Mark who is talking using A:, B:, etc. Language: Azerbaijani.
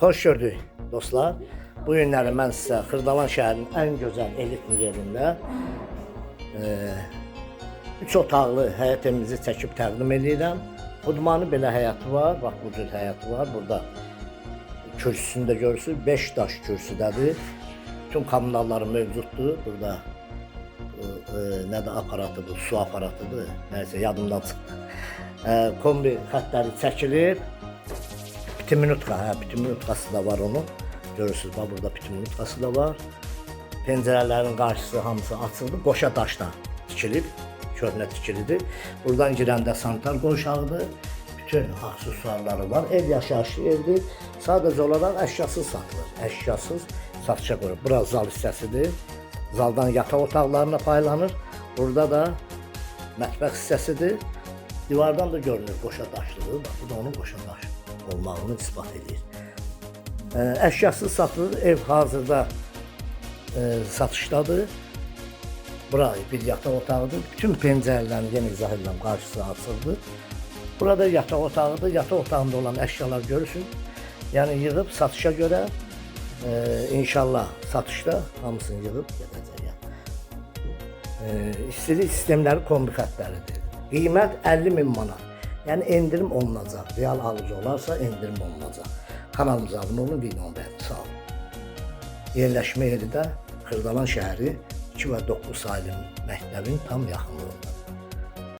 A: Xoş gördük dostlar. Bu günləri mən sizə Xırdalan şəhərinin ən gözəl elit yerində 3 otaqlı həyət evimizi çəkib təqdim edirəm. Xudmanı belə həyəti var, bax bu cür həyəti var. Burada kürsüsündə görürsünüz, 5 daş kürsüdədir. Bütün kommunalları mövcuddur. Burada nədir aparatıdır, su aparatıdır, nəysə yadımdan çıxdı. Kombi xətləri çəkilir. Pitiminutka, pitiminutkası da var onun. Görürsünüz, bax burada pitiminutkası da var. Pəncərələrin qarşısı hamısı açıldı. Qoşa daşdan tikilib, köhnə tikilidir. Buradan girəndə sanitar qovşağıdır. Bütün aksesuarları var. Ev yaşayışlı evdir. Sadəcə olaraq əşyasız satılır. Əşyasız satışa qoyulur. Bura zal hissəsidir. Zaldan yataq otaqlarına paylanır. Burada da mətbəx hissəsidir. Divardan da görünür qoşa daşlıdır. Bax, bu da onun qoşa daş olmağını ispat edir. Əşyasız satılır. Ev hazırda satışdadır. Bura bir yataq otağıdır. Bütün pəncərələrini yenə izah edirəm, qarşısı açıldı. Burada yataq otağıdır. Yataq otağında olan əşyalar görürsün. Yəni yığıb satışa görə inşallah satışda hamısını yığıb gedəcək. İstilik sistemləri kombi xətləridir. Qiymət 50.000 manat. Yəni endirim olunacaq. Real alıcı olarsa endirim olunacaq. Kanalımıza abunə olun, videonu bəyənin. Sağ olun. Yerləşmə yeri də Xırdalan şəhəri 2 və 9 saylı məktəbin tam yaxınlığında.